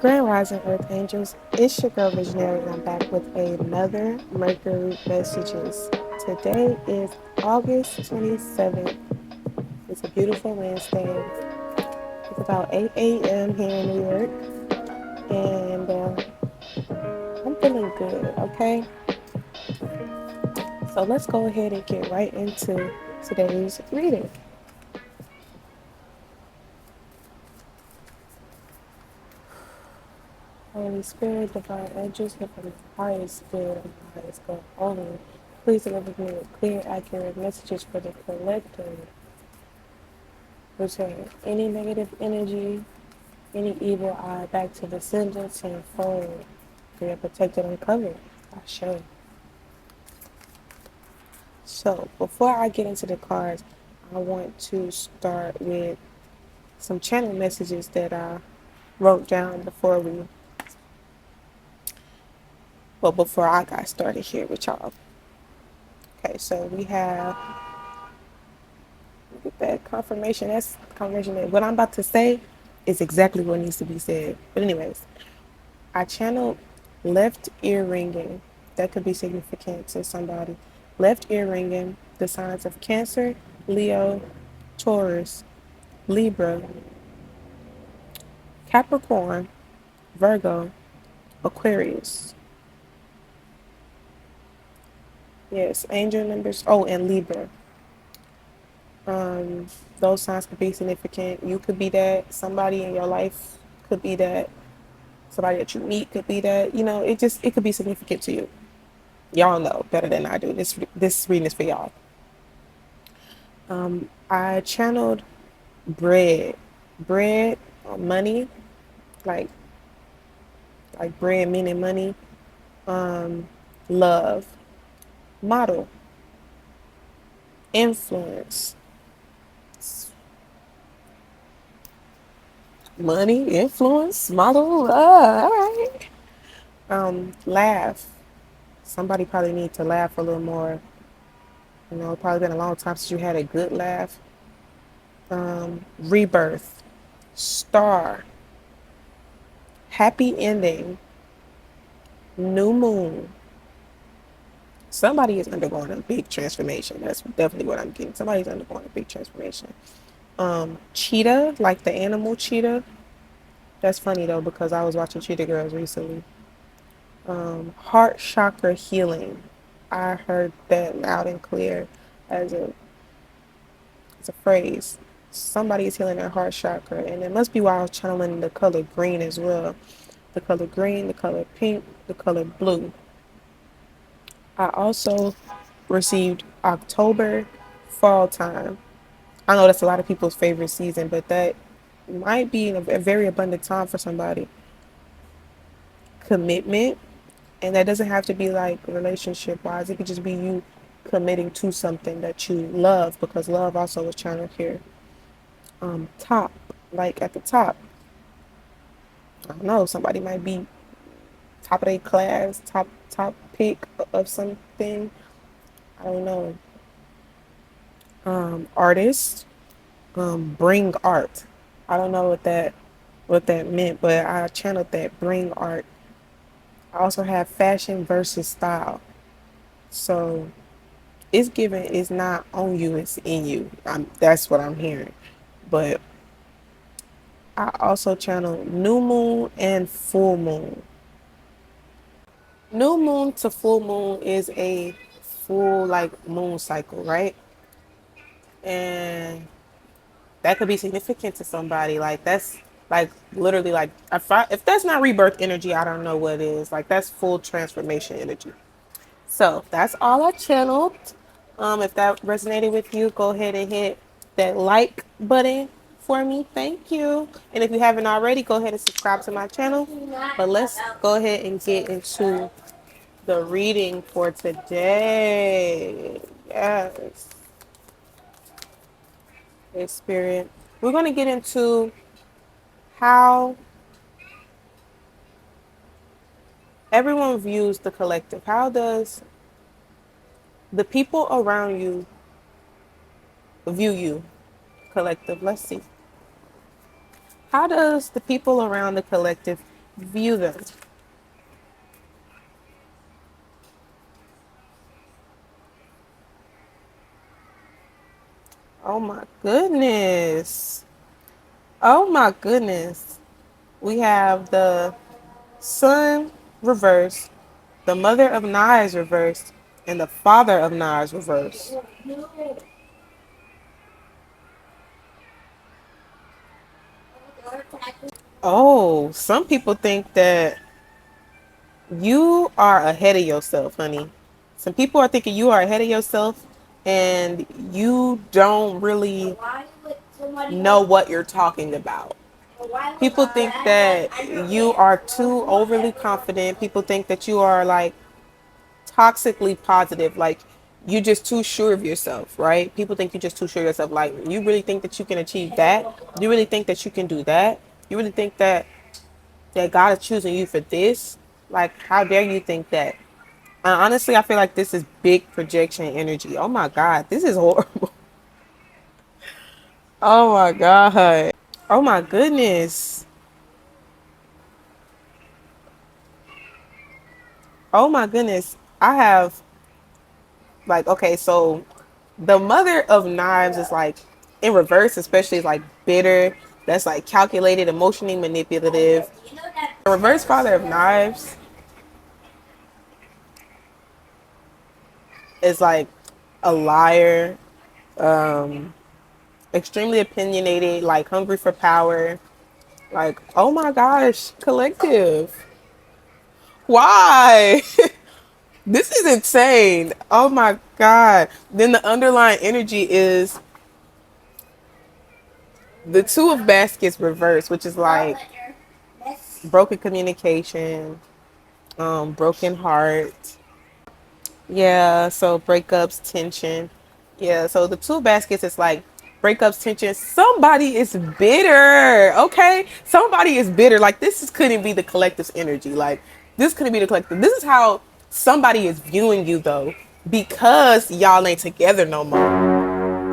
Grand Rising Earth Angels, it's your girl Visionary, and I'm back with another Mercury Messages. Today is August 27th. It's a beautiful Wednesday. It's about 8 a.m. here in New York, and I'm feeling good, okay? So let's go ahead and get right into today's reading. Holy Spirit, divine angels, give from the highest good and the highest good only. Please deliver me with clear, accurate messages for the collective. Return any negative energy, any evil eye back to the sender tenfold. We are protected and covered. I show. So before I get into the cards, I want to start with some channel messages that I wrote down before I got started here with y'all. Okay, so we have get that confirmation. That's confirmation that what I'm about to say is exactly what needs to be said. But anyways, I channeled left ear ringing. That could be significant to somebody. Left ear ringing, the signs of Cancer, Leo, Taurus, Libra, Capricorn, Virgo, Aquarius. Yes, angel numbers. Oh, and Libra. Um, those signs could be significant. You could be that. Somebody in your life could be that. Somebody that you meet could be that. It could be significant to you. Y'all know better than I do. This reading is for y'all. I channeled bread, bread, money, like bread meaning money, love, model, influence, money, influence, model. All right. Laugh. Somebody probably need to laugh a little more. Probably been a long time since you had a good laugh. Rebirth, star, happy ending, new moon. Somebody is undergoing a big transformation. That's definitely what I'm getting. Somebody's undergoing a big transformation. Cheetah, like the animal cheetah. That's funny though because I was watching Cheetah Girls recently. Heart chakra healing. I heard that loud and clear as a phrase. Somebody is healing their heart chakra, and it must be why I was channeling the color green as well. The color green, the color pink, the color blue. I also received October fall time. I know that's a lot of people's favorite season, but that might be a very abundant time for somebody. Commitment, and that doesn't have to be like relationship wise. It could just be you committing to something that you love, because love also was channeled here. Top, like at the top. I don't know. Somebody might be top of their class, top pick of something. I don't know. Artist, bring art. I don't know what that meant, but I channeled that bring art. I also have fashion versus style. So it's given, it's not on you, it's in you. That's what I'm hearing. But I also channel new moon and full moon. New moon to full moon is a full like moon cycle, right? And that could be significant to somebody. Like that's like literally like if that's not rebirth energy, I don't know what is. Like that's full transformation energy. So that's all I channeled. If that resonated with you, go ahead and hit that like button for me. Thank you. And if you haven't already, go ahead and subscribe to my channel. But let's go ahead and get into the reading for today. Yes. Spirit. We're going to get into how everyone views the collective. How does the people around you view you, collective? Let's see. How does the people around the collective view them. Oh my goodness. Oh my goodness. We have the Sun reversed, the Mother of Knives reversed, and the Father of Knives reversed. Oh, some people think that you are ahead of yourself, honey. Some people are thinking you are ahead of yourself and you don't really know what you're talking about. People think that you are too overly confident. People think that you are like toxically positive, like you're just too sure of yourself, right? People think you're just too sure of yourself. Like, you really think that you can achieve that? You really think that you can do that? You really think that God is choosing you for this? Like, how dare you think that? Honestly, I feel like this is big projection energy. Oh my God, this is horrible. Oh my God. Oh my goodness. Oh my goodness. I have, like, okay, so the Mother of Knives is like in reverse, especially, is like bitter. That's like calculated, emotionally manipulative. The reverse Father of Knives is like a liar, um, extremely opinionated, like hungry for power. Like, oh my gosh, collective. Why? This is insane. Oh my God. Then the underlying energy is the Two of Baskets reverse, which is like broken communication, broken heart. Yeah, so breakups, tension. Yeah, so the Two Baskets is like breakups, tension. Somebody is bitter. Okay, somebody is bitter. Like, couldn't be the collective's energy. Like, this couldn't be the collective. This is how somebody is viewing you though, because y'all ain't together no more.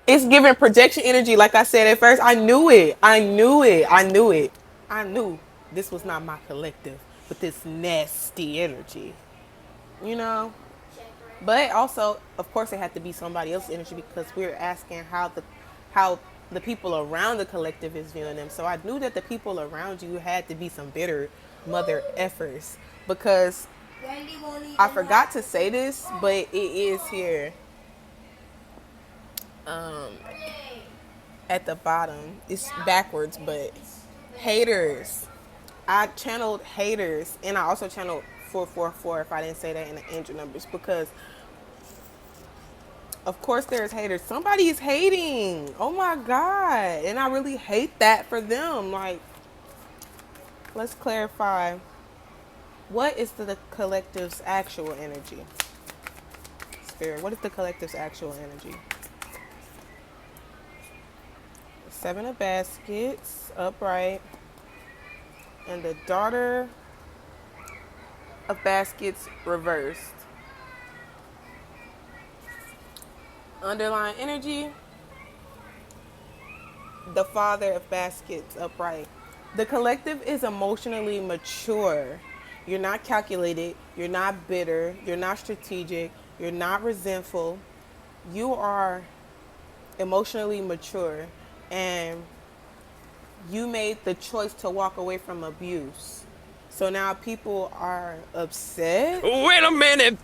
It's giving projection energy. Like I said at first, I knew it. I knew it. I knew it. I knew this was not my collective, but this nasty energy, you know? But also, of course, it had to be somebody else's energy because we were asking how the people around the collective is viewing them. So I knew that the people around you had to be some bitter mother effers, because I forgot to say this, but it is here at the bottom. It's backwards, but haters. I channeled haters, and I also channeled 444 if I didn't say that in the angel numbers, because of course there's haters. Somebody is hating. Oh my God. And I really hate that for them. Like, let's clarify. What is the collective's actual energy? Spirit, what is the collective's actual energy? Seven of Baskets, upright. And the Daughter of Baskets, reversed. Underlying energy, the Father of Baskets, upright. The collective is emotionally mature. You're not calculated. You're not bitter. You're not strategic. You're not resentful. You are emotionally mature. And you made the choice to walk away from abuse. So now people are upset. Wait a minute.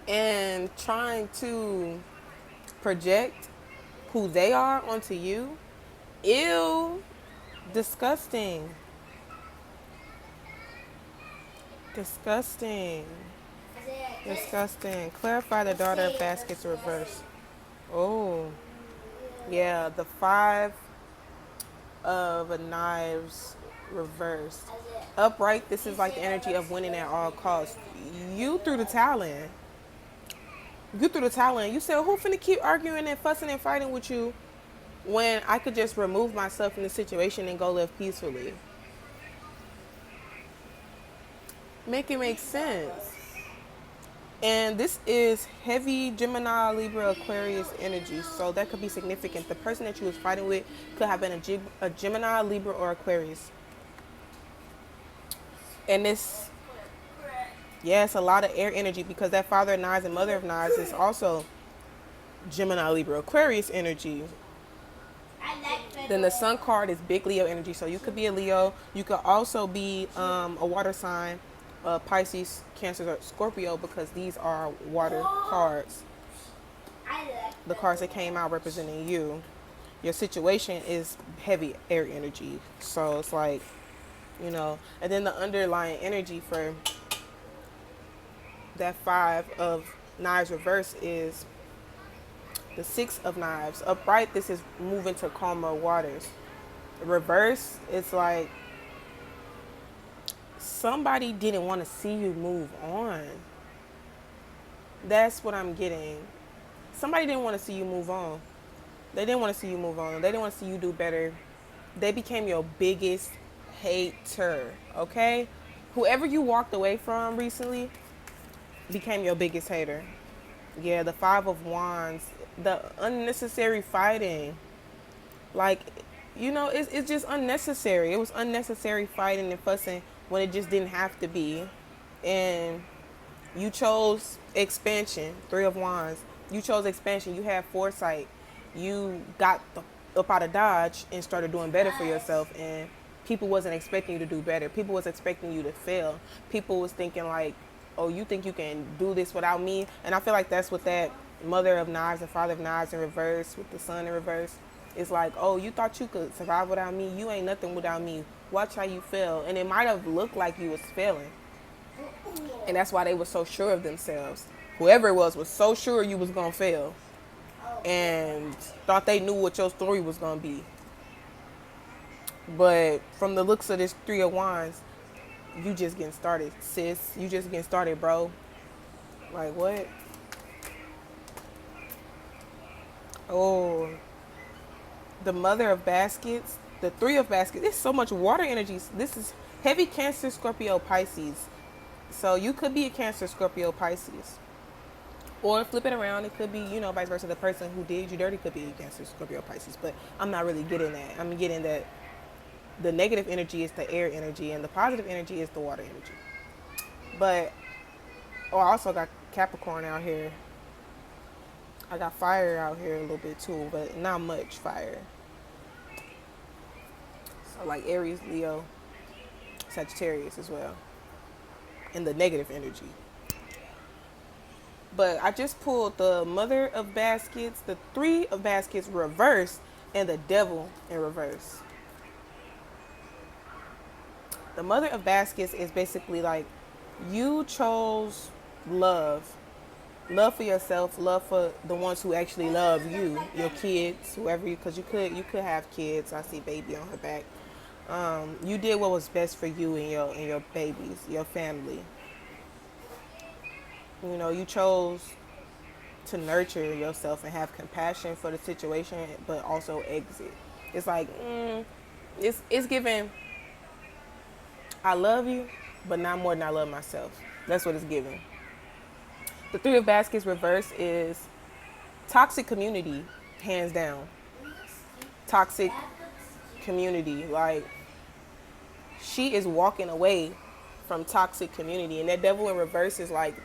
And trying to project who they are onto you. Ew. Disgusting. Disgusting. Disgusting. Clarify the Daughter of Baskets reverse. Oh, yeah. The Five of Knives reversed. Upright, this is like the energy of winning at all costs. You threw the towel in. You threw the towel in. You said, who finna keep arguing and fussing and fighting with you when I could just remove myself from the situation and go live peacefully? Make it make sense. And this is heavy Gemini, Libra, Aquarius energy. So that could be significant. The person that you was fighting with could have been a Gemini, Libra, or Aquarius. And this, yeah, it's a lot of air energy because that father of knives and mother of knives is also Gemini, Libra, Aquarius energy. Then the sun card is big Leo energy. So you could be a Leo. You could also be a water sign, Pisces, Cancer, or Scorpio, because these are water cards. The cards that came out representing you. Your situation is heavy air energy. So it's like, and then the underlying energy for that five of knives reverse is the six of knives. Upright, this is moving to calmer waters. Reverse, it's like somebody didn't want to see you move on. That's what I'm getting. Somebody didn't want to see you move on. They didn't want to see you move on. They didn't want to see you do better. They became your biggest hater, okay? Whoever you walked away from recently became your biggest hater. Yeah, the five of wands, the unnecessary fighting. Like, it's just unnecessary. It was unnecessary fighting and fussing when it just didn't have to be. And you chose expansion, three of wands. You chose expansion. You had foresight. You got up out of Dodge and started doing better for yourself. And people wasn't expecting you to do better. People was expecting you to fail. People was thinking like, oh, you think you can do this without me? And I feel like that's what that mother of knives and father of knives in reverse with the sun in reverse. It's like, oh, you thought you could survive without me? You ain't nothing without me. Watch how you fail. And it might have looked like you was failing. And that's why they were so sure of themselves. Whoever it was so sure you was going to fail. And thought they knew what your story was going to be. But from the looks of this three of wands, you just getting started, sis. You just getting started, bro. Like, what? Oh, the mother of baskets, the three of baskets. There's so much water energy. This is heavy Cancer, Scorpio, Pisces. So you could be a Cancer, Scorpio, Pisces. Or flip it around. It could be, vice versa. The person who did you dirty could be a Cancer, Scorpio, Pisces. But I'm not really getting that. I'm getting that the negative energy is the air energy and the positive energy is the water energy. But, I also got Capricorn out here. I got fire out here a little bit too, but not much fire. So like Aries, Leo, Sagittarius as well. And the negative energy. But I just pulled the mother of baskets, the three of baskets reverse, and the devil in reverse. The mother of baskets is basically like you chose love. Love for yourself, love for the ones who actually love you, your kids, whoever you, because you could have kids. I see baby on her back. You did what was best for you and your babies, your family. You chose to nurture yourself and have compassion for the situation, but also exit. It's like it's giving. I love you, but not more than I love myself. That's what it's giving. The three of baskets reverse is toxic community, hands down. Toxic community. Like, she is walking away from toxic community. And that devil in reverse is like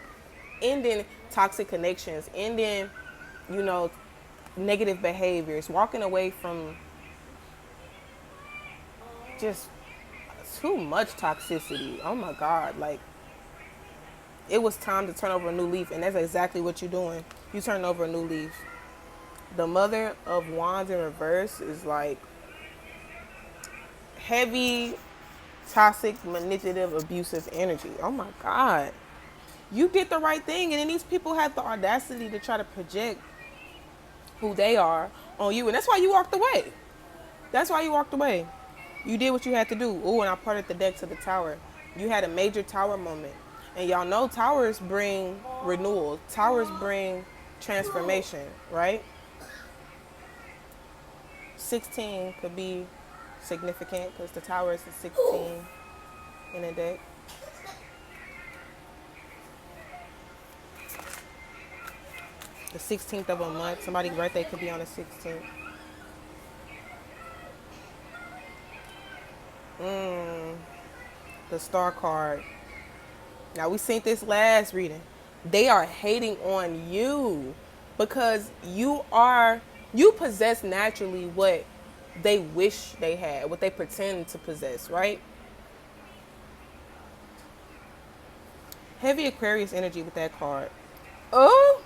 ending toxic connections, ending, negative behaviors, walking away from just too much toxicity. Oh my God. Like, it was time to turn over a new leaf, and that's exactly what you're doing. You turn over a new leaf. The mother of wands in reverse is like heavy, toxic, manipulative, abusive energy. Oh my God. You did the right thing, and then these people have the audacity to try to project who they are on you, and that's why you walked away. That's why you walked away. You did what you had to do. Ooh, and I parted the deck to the tower. You had a major tower moment. And y'all know towers bring renewal. Towers bring transformation, right? 16 could be significant because the tower is a 16 in a deck. The 16th of a month. Somebody's birthday could be on the 16th. The star card. Now we seen this last reading. They are hating on you because you possess naturally what they wish they had, what they pretend to possess, right? Heavy Aquarius energy with that card. Oh,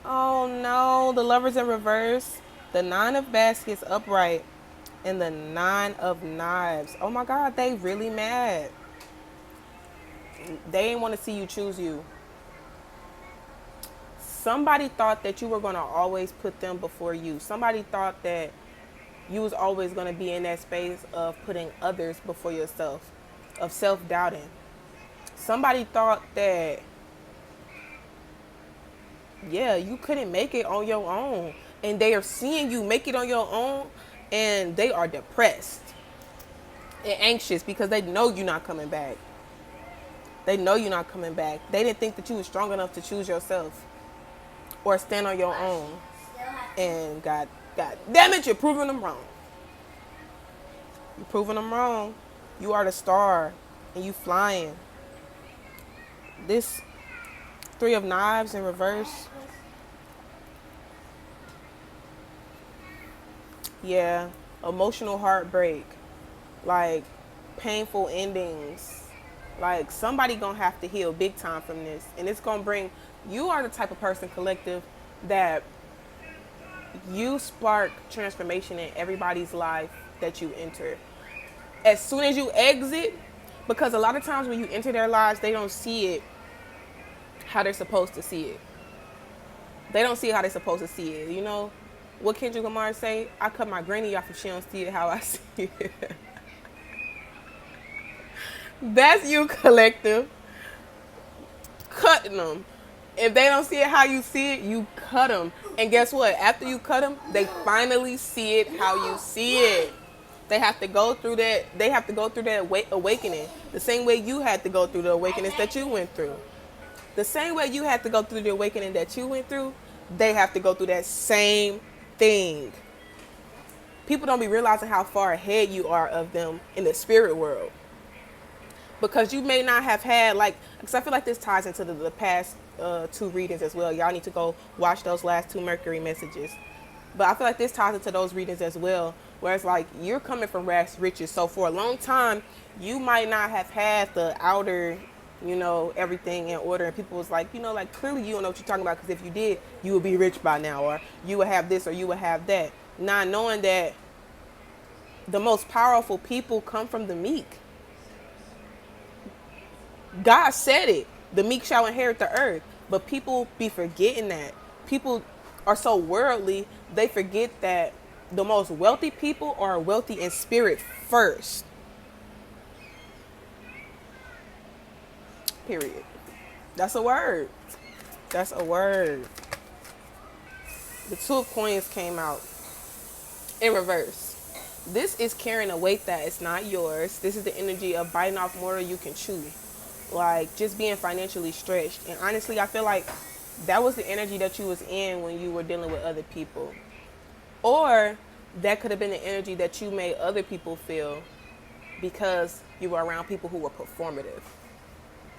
oh no, the Lovers in reverse, the Nine of Baskets upright, and the Nine of Knives. Oh my God, they really mad. They ain't want to see you choose you. Somebody thought that you were going to always put them before you. Somebody thought that you was always going to be in that space of putting others before yourself, of self-doubting. Somebody thought that, yeah, you couldn't make it on your own. And they are seeing you make it on your own, and they are depressed and anxious because they know you're not coming back. They know you're not coming back. They didn't think that you were strong enough to choose yourself or stand on your own. And God damn it, you're proving them wrong. You're proving them wrong. You are the star, and you flying. This Three of Knives in reverse. Yeah, emotional heartbreak, like painful endings. Like somebody gonna have to heal big time from this, and it's gonna bring. You are the type of person, collective, that you spark transformation in everybody's life that you enter. As soon as you exit, because a lot of times when you enter their lives, they don't see it how they're supposed to see it. They don't see it how they're supposed to see it. You know what Kendrick Lamar say? I cut my granny off if she don't see it how I see it. That's you, collective. Cutting them. If they don't see it how you see it, you cut them. And guess what? After you cut them, they finally see it how you see it. They have to go through that. They have to go through that awakening. The same way you had to go through the awakenings that you went through. The same way you had to go through the awakening that you went through, they have to go through that same thing. People don't be realizing how far ahead you are of them in the spirit world. Because you may not have had, like, because I feel like this ties into the past two readings as well. Y'all need to go watch those last two Mercury messages. But I feel like this ties into those readings as well, where it's like you're coming from rags to riches. So for a long time, you might not have had the outer, everything in order. And people was like, like clearly you don't know what you're talking about, because if you did, you would be rich by now, or you would have this, or you would have that. Not knowing that the most powerful people come from the meek. God said it. The meek shall inherit the earth. But people be forgetting that. People are so worldly, they forget that the most wealthy people are wealthy in spirit first. Period. That's a word. That's a word. The Two of Coins came out in reverse. This is carrying a weight that is not yours. This is the energy of biting off more than you can chew. Like just being financially stretched. And honestly, I feel like that was the energy that you was in when you were dealing with other people. Or that could have been the energy that you made other people feel because you were around people who were performative.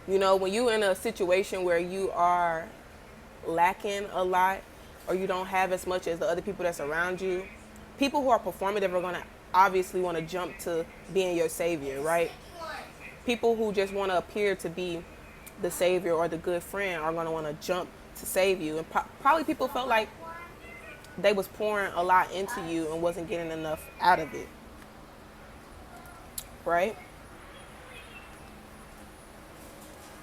When you're in a situation where you are lacking a lot, or you don't have as much as the other people that's around you, people who are performative are going to obviously want to jump to being your savior, right? People who just want to appear to be the savior or the good friend are going to want to jump to save you. And probably people felt like they was pouring a lot into you and wasn't getting enough out of it. Right?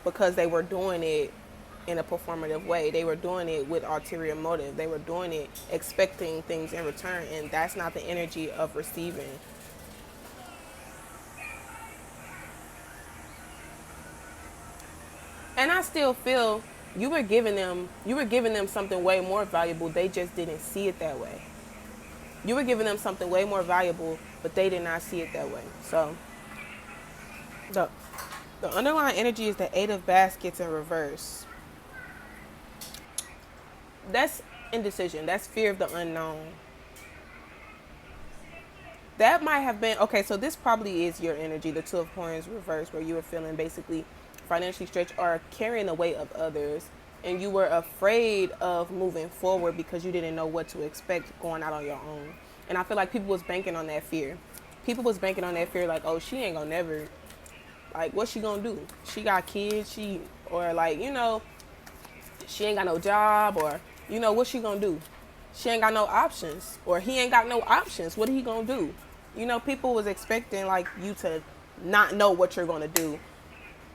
Because they were doing it in a performative way. They were doing it with ulterior motive. They were doing it expecting things in return. And that's not the energy of receiving. And I still feel you were giving them something way more valuable. They just didn't see it that way. You were giving them something way more valuable, but they did not see it that way. So the underlying energy is the Eight of Baskets in reverse. that's indecision. That's fear of the unknown. That might have been okay. So this probably is your energy, the Two of Coins reverse, where you were feeling basically financially stretched or carrying the weight of others, and you were afraid of moving forward because you didn't know what to expect going out on your own. And I feel like people was banking on that fear. People was banking on that fear, like, oh, she ain't gonna never, like, what's she gonna do? She got kids, or like, she ain't got no job, or what's she gonna do? She ain't got no options, or he ain't got no options. What are he gonna do? People was expecting like you to not know what you're gonna do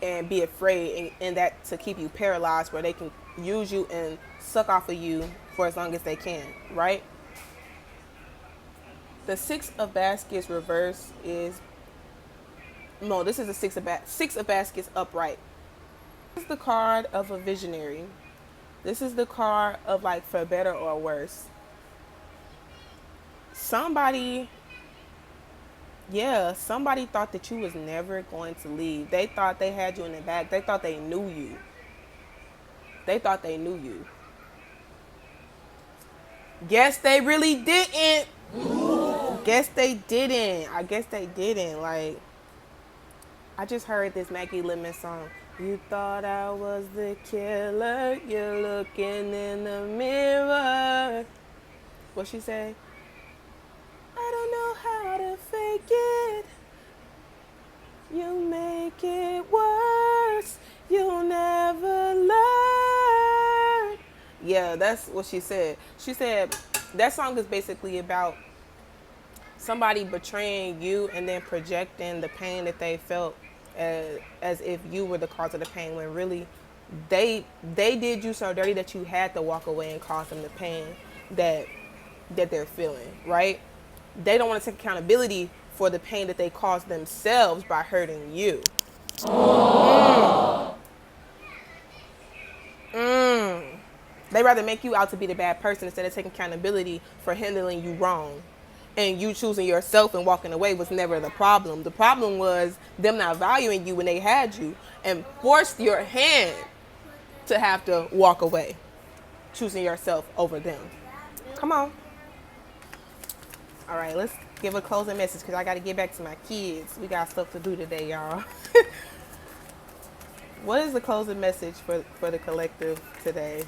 and be afraid, and that to keep you paralyzed, where they can use you and suck off of you for as long as they can, right? The Six of Baskets reverse is no. This is the Six of Baskets upright. This is the card of a visionary. This is the card of like for better or worse. Somebody thought that you was never going to leave. They thought they had you in the back. They thought they knew you. Guess they really didn't. Guess they didn't. I guess they didn't. Like, I just heard this Maggie Lemon song. You thought I was the killer. You're looking in the mirror. What she say? I don't know how to fake it. You make it worse. You'll never learn. Yeah, that's what she said. She said that song is basically about somebody betraying you and then projecting the pain that they felt as if you were the cause of the pain, when really they did you so dirty that you had to walk away and cause them the pain that they're feeling, right? They don't want to take accountability for the pain that they caused themselves by hurting you. They rather make you out to be the bad person instead of taking accountability for handling you wrong. And you choosing yourself and walking away was never the problem. The problem was them not valuing you when they had you and forced your hand to have to walk away, choosing yourself over them. Come on. All right, let's give a closing message because I got to get back to my kids. We got stuff to do today, y'all. What is the closing message for the collective today?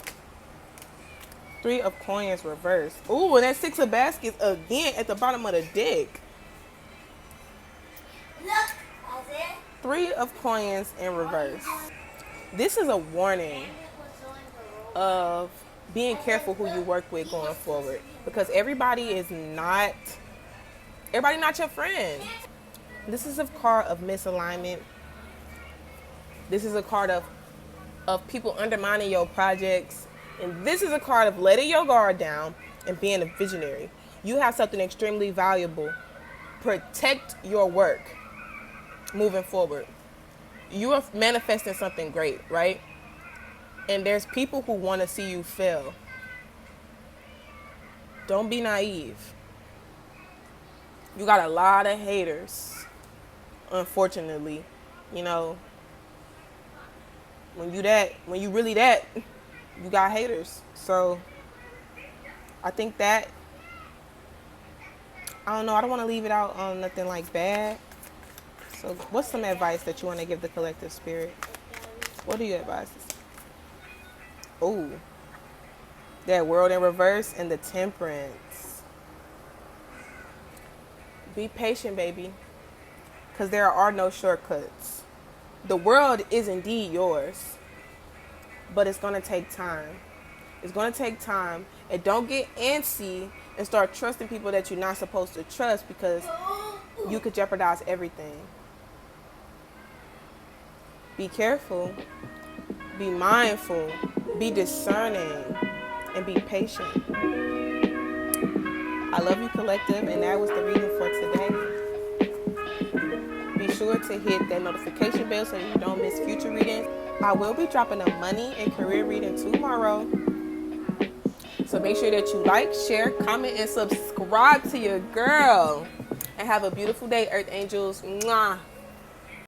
Three of Coins reverse. Ooh, and that Six of Baskets again at the bottom of the deck. Three of Coins in reverse. This is a warning of being careful who you work with going forward, because everybody not your friend. This is a card of misalignment. This is a card of people undermining your projects. And this is a card of letting your guard down and being a visionary. You have something extremely valuable. Protect your work moving forward. You are manifesting something great, right? And there's people who want to see you fail. Don't be naive. You got a lot of haters, unfortunately. When you really that, you got haters. So I think that, I don't know, I don't want to leave it out on nothing like bad. So what's some advice that you want to give the collective spirit? What do you advise? Oh, that World in reverse and the Temperance. Be patient, baby, because there are no shortcuts. The world is indeed yours, but it's going to take time. It's going to take time. And don't get antsy and start trusting people that you're not supposed to trust, because you could jeopardize everything. Be careful. Be mindful. Be discerning. And be patient. I love you, collective, and that was the reading for today. Be sure to hit that notification bell so you don't miss future readings. I will be dropping a money and career reading tomorrow. So make sure that you like, share, comment, and subscribe to your girl. And have a beautiful day, Earth Angels. Mwah.